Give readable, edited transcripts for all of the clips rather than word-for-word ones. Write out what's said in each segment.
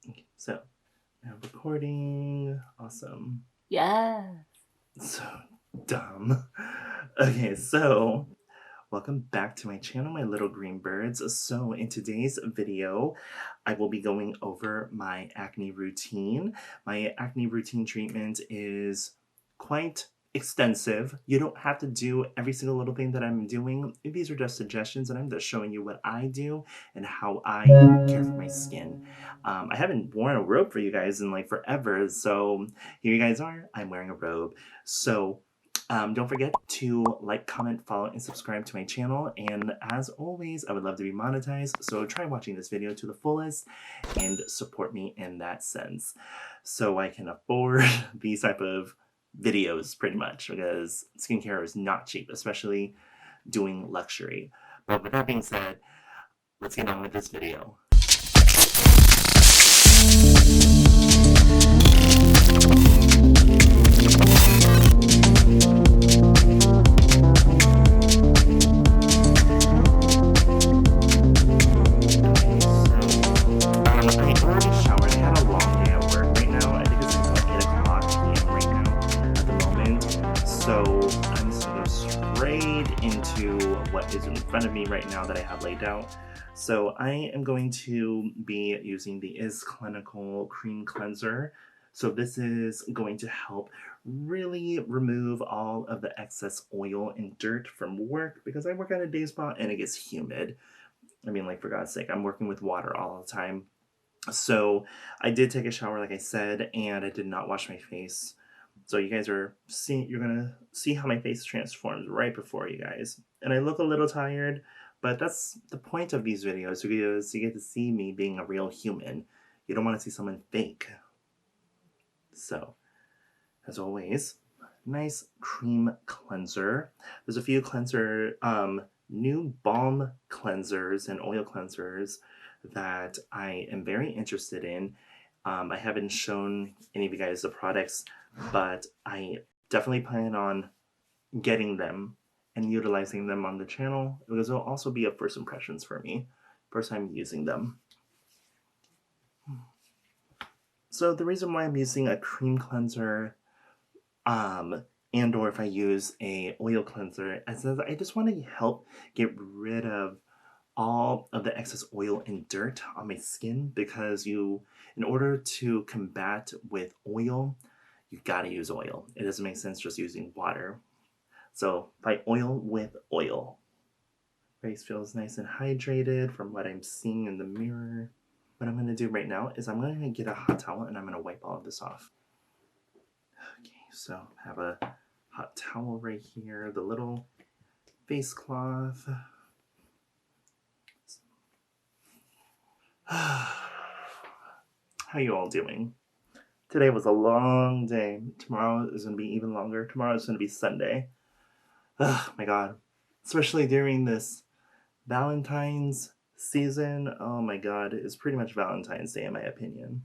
Okay, so now recording. Awesome. Yes. So dumb. Okay, so welcome back to my channel, my little green birds. So in today's video, I will be going over my acne routine. My acne routine treatment is quite extensive. You don't have to do every single little thing that I'm doing. These are just suggestions, and I'm just showing you what I do and how I care for my skin. I haven't worn a robe for you guys in like forever, so here you guys are. I'm wearing a robe. So don't forget to like, comment, follow, and subscribe to my channel. And as always, I would love to be monetized, so try watching this video to the fullest and support me in that sense so I can afford these type of videos pretty much, because skincare is not cheap, especially doing luxury. But with that being said, let's get on with this video. I already showered. I had a long day at work right now. I think it's like 8 o'clock p.m. right now at the moment. So I'm just gonna go straight into what is in front of me right now that I have laid out. So I am going to be using the Is Clinical Cream Cleanser. So this is going to help really remove all of the excess oil and dirt from work, because I work at a day spa and it gets humid. I mean, like, for God's sake, I'm working with water all the time. So I did take a shower, like I said, and I did not wash my face. So you guys are seeing, you're gonna see how my face transforms right before you guys. And I look a little tired, but that's the point of these videos, because you get to see me being a real human. You don't want to see someone fake. So, as always, nice cream cleanser. There's a few new balm cleansers and oil cleansers that I am very interested in. I haven't shown any of you guys the products, but I definitely plan on getting them and utilizing them on the channel, because it'll also be a first impressions for me, first time using them. So the reason why I'm using a cream cleanser, and or if I use a oil cleanser, is that I just want to help get rid of all of the excess oil and dirt on my skin, because in order to combat with oil, you gotta use oil. It doesn't make sense just using water. So fight oil with oil. Face feels nice and hydrated from what I'm seeing in the mirror. What I'm gonna do right now is I'm gonna get a hot towel and I'm gonna wipe all of this off. Okay, so I have a hot towel right here, the little face cloth. How you all doing? Today was a long day. Tomorrow is going to be even longer. Tomorrow is going to be Sunday. Oh my god. Especially during this Valentine's season. Oh my god. It's pretty much Valentine's Day in my opinion.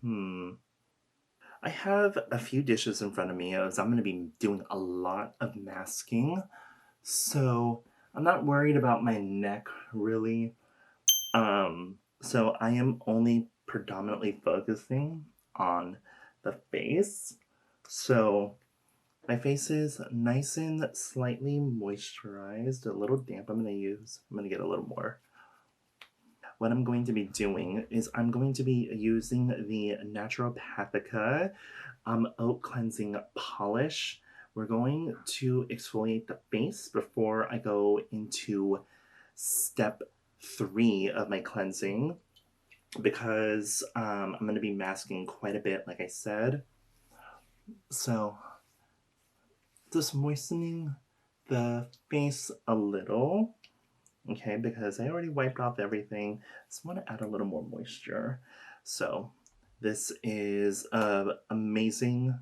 I have a few dishes in front of me as I'm going to be doing a lot of masking. So I'm not worried about my neck really. So I am only predominantly focusing on the face. So my face is nice and slightly moisturized, a little damp. I'm gonna get a little more. What I'm going to be doing is I'm going to be using the Naturopathica Oat Cleansing Polish. We're going to exfoliate the face before I go into step 3 of my cleansing, because I'm going to be masking quite a bit, like I said. So just moistening the face a little, okay, because I already wiped off everything. Just want to add a little more moisture. So this is an amazing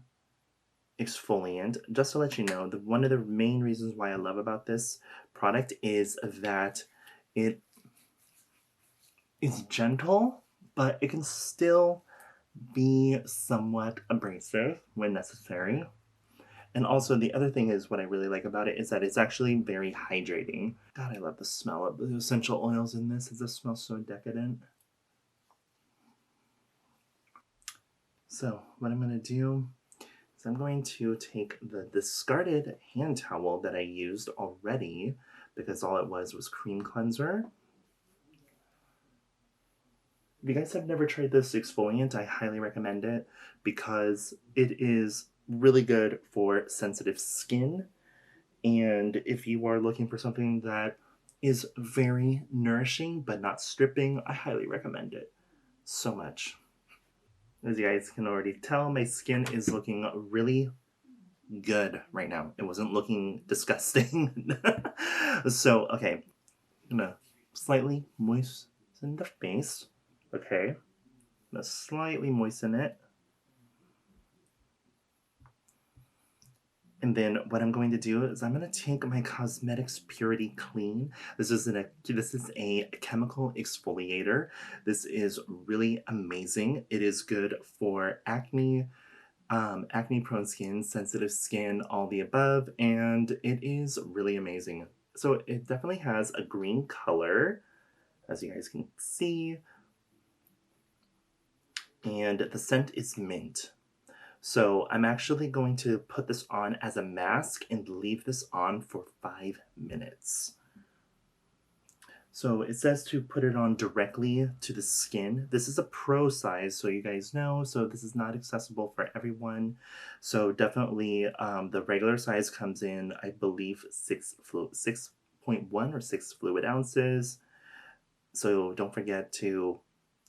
exfoliant. Just to let you know, one of the main reasons why I love about this product is that it is gentle, but it can still be somewhat abrasive when necessary. And also, the other thing is, what I really like about it is that it's actually very hydrating. God, I love the smell of the essential oils in this. It just smells so decadent. So what I'm going to do is I'm going to take the discarded hand towel that I used already, because all it was cream cleanser. If you guys have never tried this exfoliant, I highly recommend it because it is really good for sensitive skin. And if you are looking for something that is very nourishing but not stripping, I highly recommend it so much. As you guys can already tell, my skin is looking really good right now. It wasn't looking disgusting. So, okay, I'm gonna slightly moisten the face. Okay, I'm gonna slightly moisten it. And then what I'm going to do is I'm going to take my Cosmetics Purity Clean. This is a chemical exfoliator. This is really amazing. It is good for acne, acne prone skin, sensitive skin, all the above, and it is really amazing. So it definitely has a green color, as you guys can see, and the scent is mint. So I'm actually going to put this on as a mask and leave this on for 5 minutes. So it says to put it on directly to the skin. This is a pro size, so you guys know, so this is not accessible for everyone. So definitely the regular size comes in, I believe, 6.1 or 6 fluid ounces. So don't forget to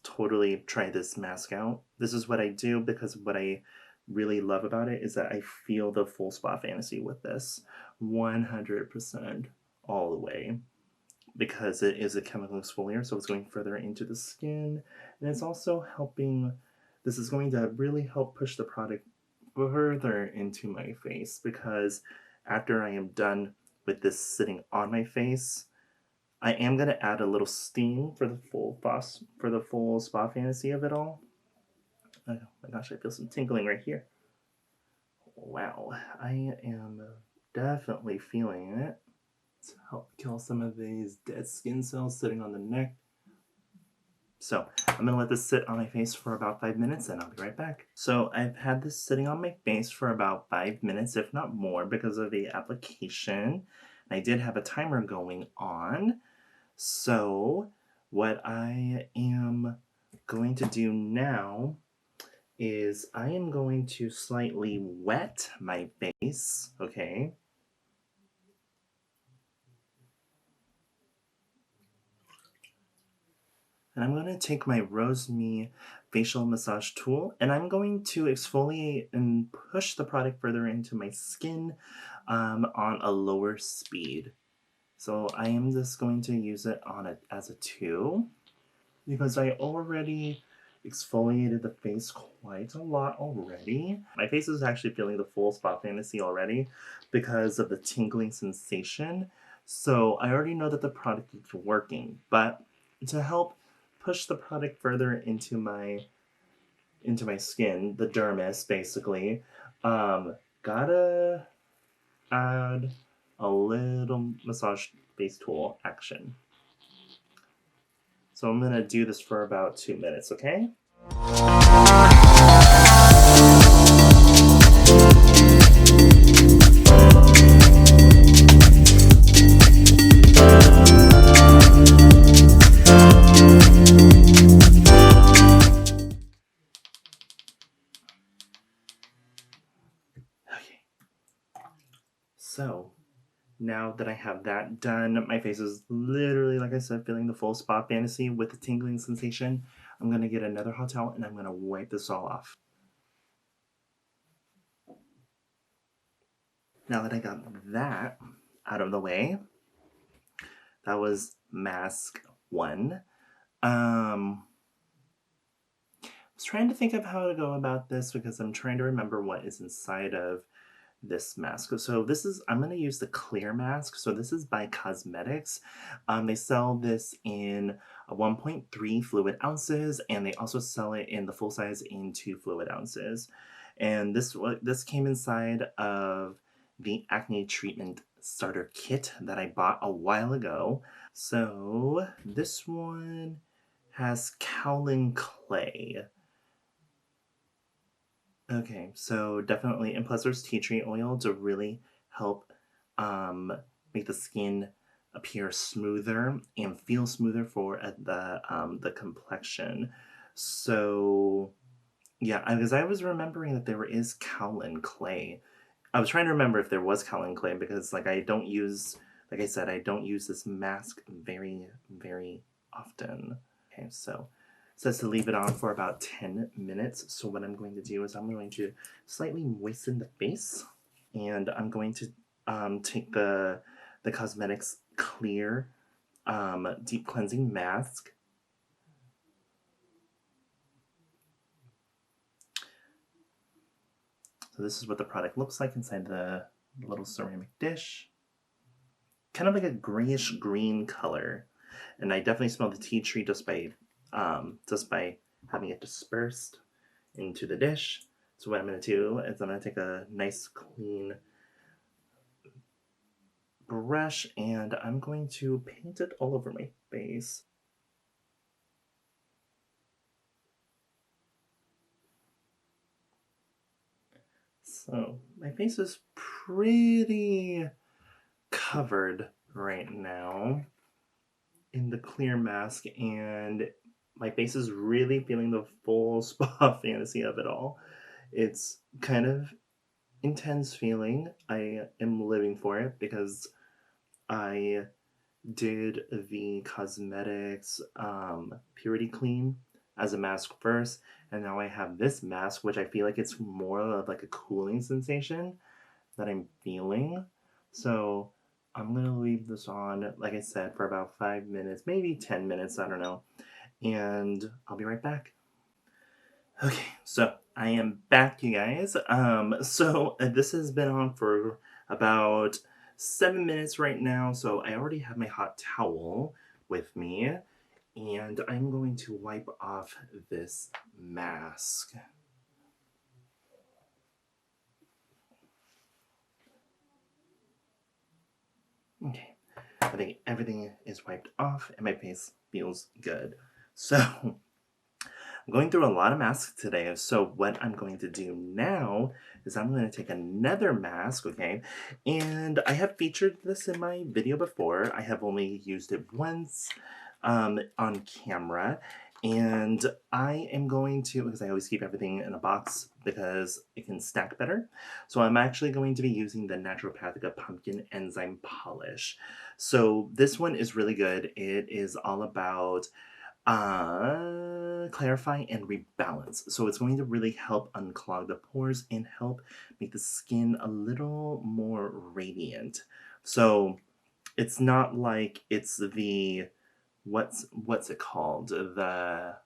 totally try this mask out. This is what I do because what I really love about it is that I feel the full spa fantasy with this 100% all the way, because it is a chemical exfoliator, so it's going further into the skin, and it's also helping. This is going to really help push the product further into my face, because after I am done with this sitting on my face, I am going to add a little steam for the full spa fantasy of it all. Oh my gosh, I feel some tingling right here. Wow, I am definitely feeling it. To help kill some of these dead skin cells sitting on the neck. So I'm going to let this sit on my face for about 5 minutes and I'll be right back. So I've had this sitting on my face for about 5 minutes, if not more, because of the application. I did have a timer going on. So what I am going to do now is I am going to slightly wet my face, okay? And I'm going to take my Rose Me facial massage tool and I'm going to exfoliate and push the product further into my skin on a lower speed. So I am just going to use it as a 2 because I already exfoliated the face quite a lot already. My face is actually feeling the full spa fantasy already because of the tingling sensation. So I already know that the product is working, but to help push the product further into my skin, the dermis basically, gotta add a little massage face tool action. So I'm gonna do this for about 2 minutes, okay? Okay. So now that I have that done, my face is literally, like I said, feeling the full spa fantasy with the tingling sensation. I'm gonna get another hot towel and I'm gonna wipe this all off. Now that I got that out of the way, that was mask 1. I was trying to think of how to go about this because I'm trying to remember what is inside of this mask. So this is, I'm going to use the clear mask. So this is by Cosmetics. They sell this in 1.3 fluid ounces, and they also sell it in the full size in 2 fluid ounces. And this came inside of the acne treatment starter kit that I bought a while ago. So this one has kaolin clay. Okay, so definitely, and plus there's tea tree oil to really help um, make the skin appear smoother and feel smoother for the complexion. So yeah, because I was remembering that there is kaolin clay. I was trying to remember if there was kaolin clay because like I don't use, like I said, I don't use this mask very often. Okay, so it says to leave it on for about 10 minutes. So what I'm going to do is I'm going to slightly moisten the face, and I'm going to take the Cosmetics Clear Deep Cleansing Mask. So this is what the product looks like inside the little ceramic dish. Kind of like a grayish green color, and I definitely smell the tea tree just by having it dispersed into the dish. So what I'm going to do is I'm going to take a nice clean brush and I'm going to paint it all over my face. So my face is pretty covered right now in the clear mask, and my face is really feeling the full spa fantasy of it all. It's kind of intense feeling. I am living for it because I did the cosmetics purity clean as a mask first, and now I have this mask, which I feel like it's more of like a cooling sensation that I'm feeling. So I'm gonna leave this on, like I said, for about 5 minutes, maybe 10 minutes, I don't know, and I'll be right back. Okay, so I am back, you guys. This has been on for about 7 minutes right now. So I already have my hot towel with me, and I'm going to wipe off this mask. Okay, I think everything is wiped off, and my face feels good. So I'm going through a lot of masks today, so what I'm going to do now is I'm going to take another mask, okay? And I have featured this in my video before. I have only used it once on camera, and I am going to, because I always keep everything in a box because it can stack better. So I'm actually going to be using the Naturopathica Pumpkin Enzyme Polish. So this one is really good. It is all about clarify and rebalance. So it's going to really help unclog the pores and help make the skin a little more radiant. So it's not like it's the what's it called? The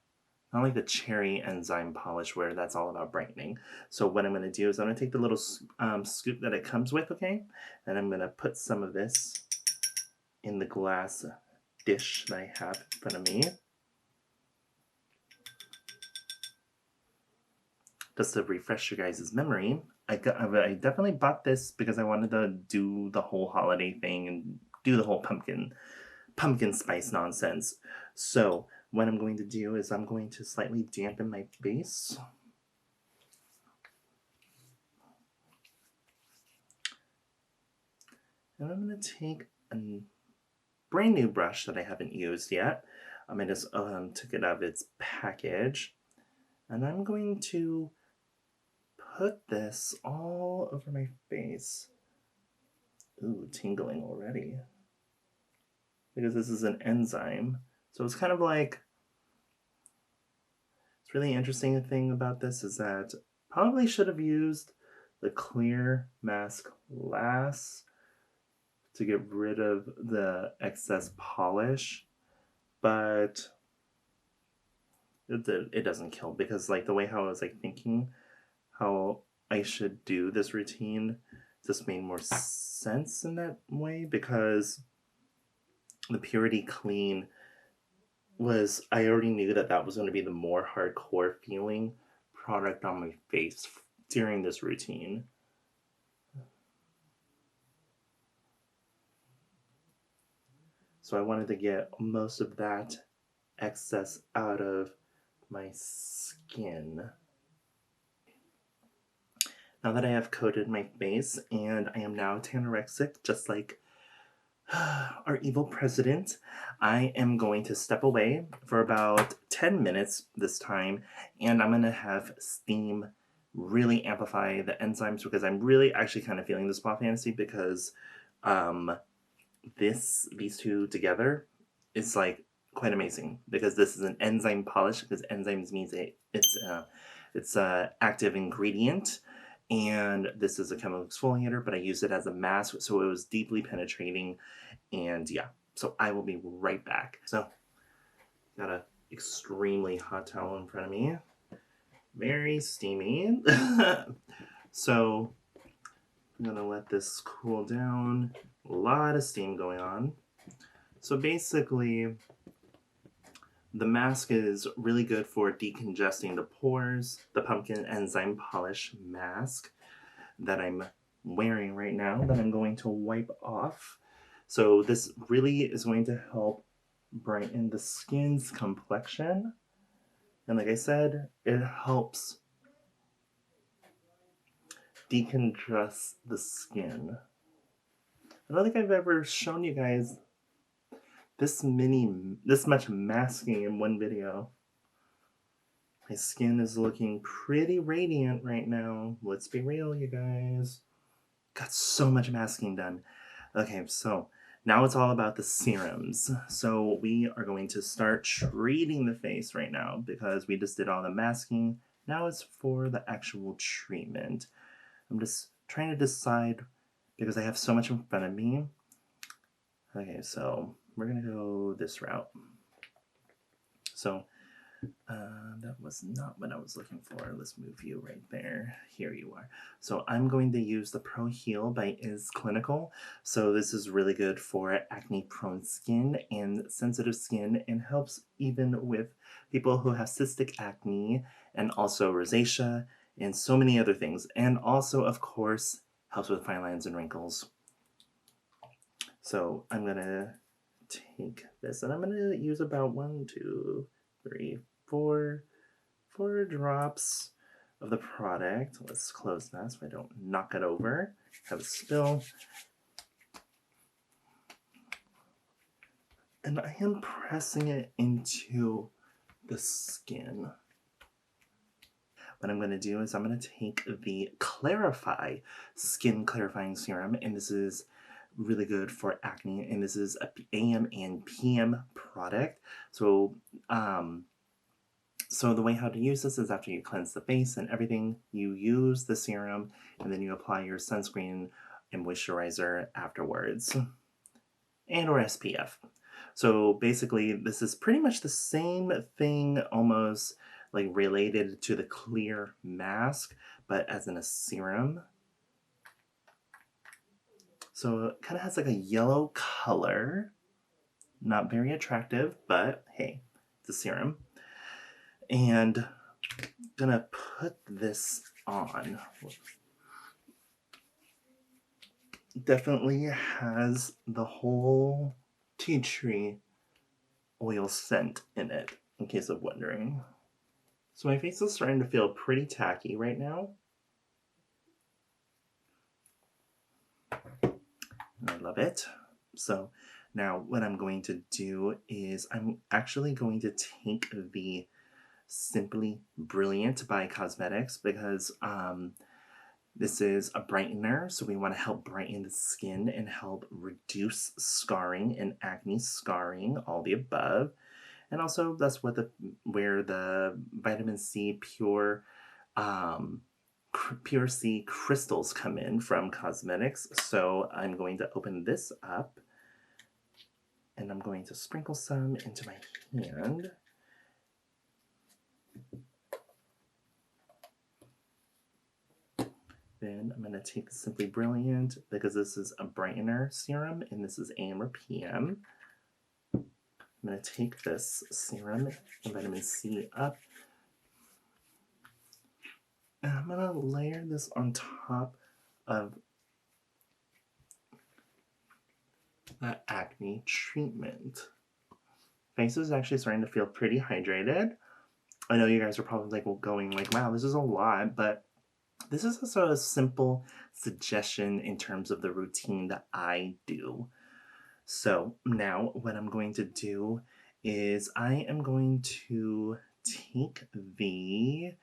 not like the cherry enzyme polish where that's all about brightening. So what I'm going to do is I'm going to take the little scoop that it comes with, okay? And I'm going to put some of this in the glass dish that I have in front of me. Just to refresh your guys' memory, I definitely bought this because I wanted to do the whole holiday thing and do the whole pumpkin spice nonsense. So what I'm going to do is I'm going to slightly dampen my face. And I'm going to take a brand new brush that I haven't used yet. I just took it out of its package. And I'm going to put this all over my face. Ooh, tingling already. Because this is an enzyme. So it's kind of like, it's really interesting thing about this is that probably should have used the clear mask last to get rid of the excess polish, but it doesn't kill because like the way how I was like thinking how I should do this routine just made more sense in that way because the Purity Clean was I already knew that that was going to be the more hardcore feeling product on my face during this routine. So I wanted to get most of that excess out of my skin. Now that I have coated my face and I am now tanorexic, just like our evil president, I am going to step away for about 10 minutes this time, and I'm going to have steam really amplify the enzymes because I'm really actually kind of feeling the spa fantasy because um, these two together is like quite amazing because this is an enzyme polish because enzymes means it's a active ingredient, and this is a chemical exfoliator, but I used it as a mask so it was deeply penetrating. And yeah, so I will be right back. So got a extremely hot towel in front of me, very steamy. So I'm gonna let this cool down. A lot of steam going on. So basically, the mask is really good for decongesting the pores. The pumpkin enzyme polish mask that I'm wearing right now that I'm going to wipe off. So this really is going to help brighten the skin's complexion. And like I said, it helps decongest the skin. I don't think I've ever shown you guys this much masking in one video. My skin is looking pretty radiant right now. Let's be real, you guys. Got so much masking done. Okay, so now it's all about the serums. So we are going to start treating the face right now because we just did all the masking. Now it's for the actual treatment. I'm just trying to decide because I have so much in front of me. Okay, so we're gonna go this route. So that was not what I was looking for. Let's move you right there. Here you are. So I'm going to use the Pro Heal by Is Clinical. So this is really good for acne prone skin and sensitive skin, and helps even with people who have cystic acne and also rosacea and so many other things. And also, of course, helps with fine lines and wrinkles. So I'm gonna take this and I'm gonna use about 1, 2, 3, 4 drops of the product. Let's close that so I don't knock it over, have a spill. And I am pressing it into the skin. What I'm going to do is I'm going to take the Clarify Skin Clarifying Serum, and this is really good for acne, and this is a AM and PM product. So so the way how to use this is after you cleanse the face and everything, you use the serum and then you apply your sunscreen and moisturizer afterwards, and or SPF. So basically this is pretty much the same thing, almost like related to the clear mask, but as in a serum. So it kind of has like a yellow color, not very attractive, but hey, it's a serum. And gonna put this on. Definitely has the whole tea tree oil scent in it, in case of wondering. So my face is starting to feel pretty tacky right now. I love it. So now what I'm going to do is I'm actually going to take the Simply Brilliant by Cosmetics because this is a brightener, so we want to help brighten the skin and help reduce scarring and acne scarring, all the above. And also that's what where the vitamin C pure C crystals come in from Cosmetics. So I'm going to open this up and I'm going to sprinkle some into my hand. Then I'm going to take the Simply Brilliant because this is a brightener serum and this is AM or PM. I'm going to take this serum and vitamin C up. And I'm going to layer this on top of the acne treatment. Face is actually starting to feel pretty hydrated. I know you guys are probably like going like, wow, this is a lot, but this is also a simple suggestion in terms of the routine that I do. So now what I'm going to do is I am going to take the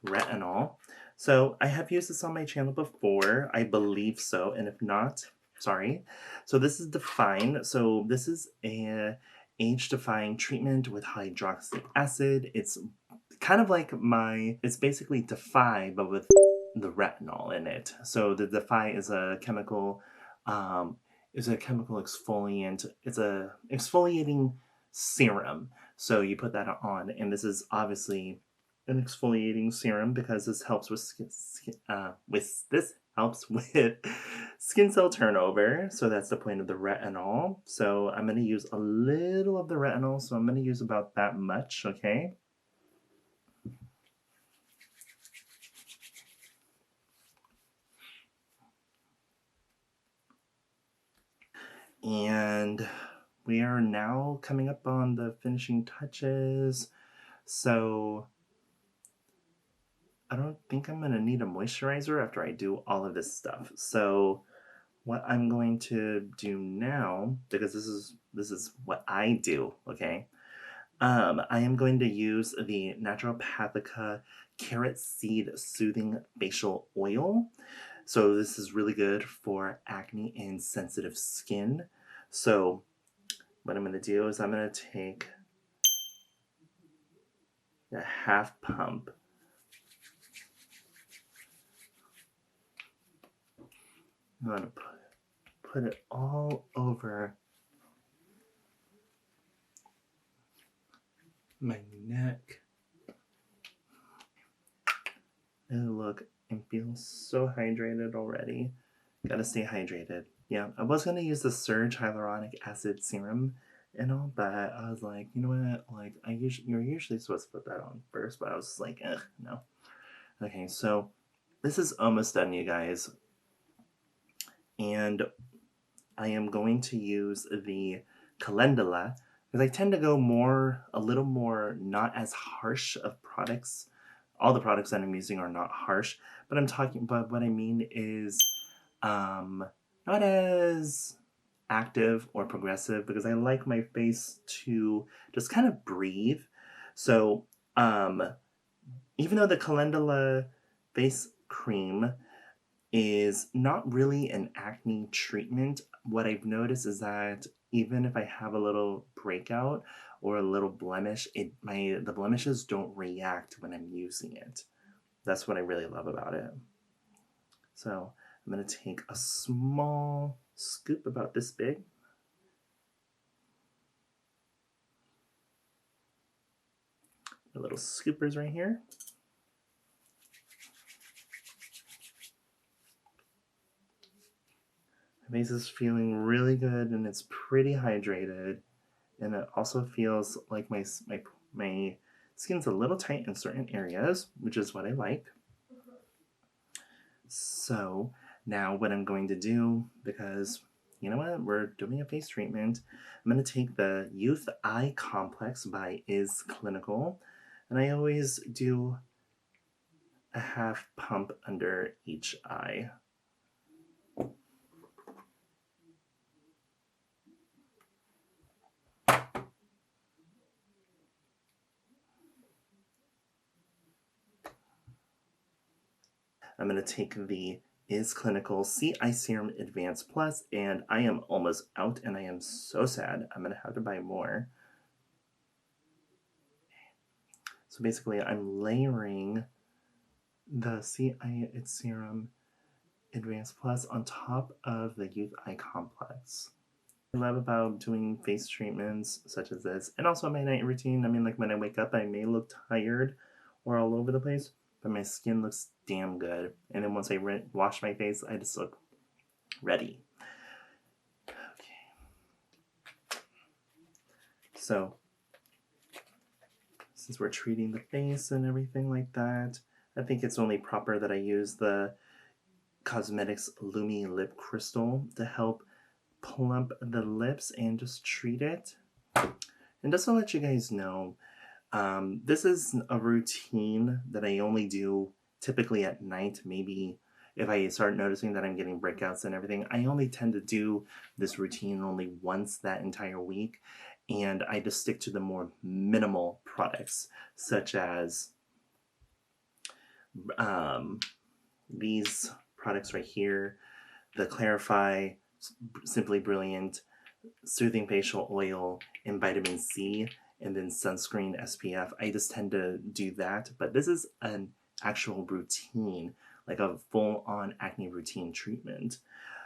retinol. So I have used this on my channel before, I believe so, and if not, sorry. So this is Define. So this is a age-defying treatment with hydroxy acid. It's kind of like it's basically Defy, but with the retinol in it. So the Defy um, is a chemical exfoliant. It's a exfoliating serum. So you put that on, and this is obviously an exfoliating serum because this helps with this helps with skin cell turnover. So that's the point of the retinol. So I'm going to use a little of the retinol. So I'm going to use about that much, okay? And we are now coming up on the finishing touches. So I don't think I'm going to need a moisturizer after I do all of this stuff. So what I'm going to do now, because this is what I do, okay? I am going to use the Naturopathica Carrot Seed Soothing Facial Oil. So this is really good for acne and sensitive skin. So what I'm going to do is I'm going to take a half pump. I'm going to put it all over my neck. And look, I feel so hydrated already. Gotta stay hydrated. Yeah, I was gonna use the Surge Hyaluronic Acid Serum and all, but I was like, you know what? Like, you're usually supposed to put that on first, but I was just like, no. Okay, so this is almost done, you guys. And I am going to use the Calendula because I tend to go a little more, not as harsh of products. All the products that I'm using are not harsh, but what I mean is not as active or progressive because I like my face to just kind of breathe. So um, even though the Calendula face cream is not really an acne treatment, what I've noticed is that even if I have a little breakout or a little blemish, the blemishes don't react when I'm using it. That's what I really love about it. So I'm going to take a small scoop about this big. The little scoopers right here. My face is feeling really good and it's pretty hydrated. And it also feels like my skin's a little tight in certain areas, which is what I like. So now what I'm going to do, because you know what, we're doing a face treatment, I'm going to take the Youth Eye Complex by Is Clinical, and I always do a half pump under each eye. I'm going to take the Is Clinical Sea Eye Serum Advanced Plus, and I am almost out, and I am so sad. I'm going to have to buy more. So basically, I'm layering the Sea Eye Serum Advanced Plus on top of the Youth Eye Complex. I love about doing face treatments such as this, and also my night routine. I mean, like when I wake up, I may look tired or all over the place, but my skin looks damn good. And then once I wash my face, I just look ready. Okay. So, since we're treating the face and everything like that, I think it's only proper that I use the Cosmetics Lumi Lip Crystal to help plump the lips and just treat it. And just to let you guys know, this is a routine that I only do typically at night. Maybe if I start noticing that I'm getting breakouts and everything, I only tend to do this routine only once that entire week, and I just stick to the more minimal products, such as these products right here, the Clarify Simply Brilliant Soothing Facial Oil and Vitamin C, and then sunscreen SPF. I just tend to do that, but this is an actual routine, like a full-on acne routine treatment.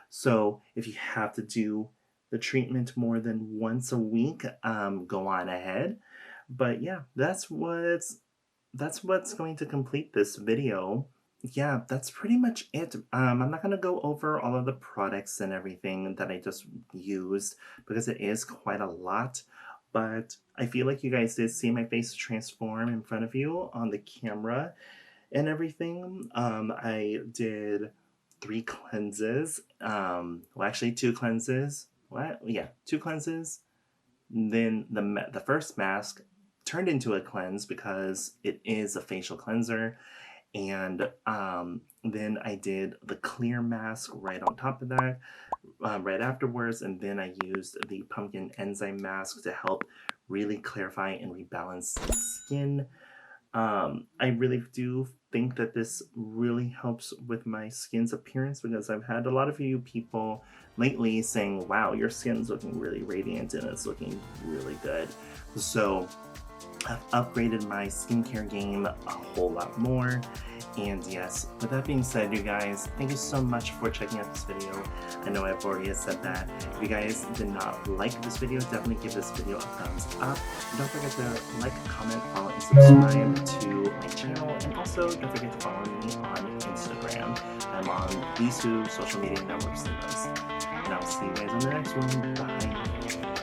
So if you have to do the treatment more than once a week, go on ahead. But yeah, that's what's going to complete this video. Yeah, that's pretty much it. I'm not gonna go over all of the products and everything that I just used because it is quite a lot. But I feel like you guys did see my face transform in front of you on the camera and everything. I did 3 cleanses. Well, actually 2 cleanses. What? Yeah, 2 cleanses. Then the first mask turned into a cleanse because it is a facial cleanser. And then I did the clear mask right on top of that, right afterwards, and then I used the pumpkin enzyme mask to help really clarify and rebalance the skin. I really do think that this really helps with my skin's appearance because I've had a lot of you people lately saying, wow, your skin's looking really radiant and it's looking really good. So I've upgraded my skincare game a whole lot more. And yes, with that being said, you guys, thank you so much for checking out this video. I know I've already said that. If you guys did not like this video, definitely give this video a thumbs up. Don't forget to like, comment, follow, and subscribe to my channel. And also, don't forget to follow me on Instagram. I'm on these 2 social media networks the most. And I'll see you guys on the next one. Bye.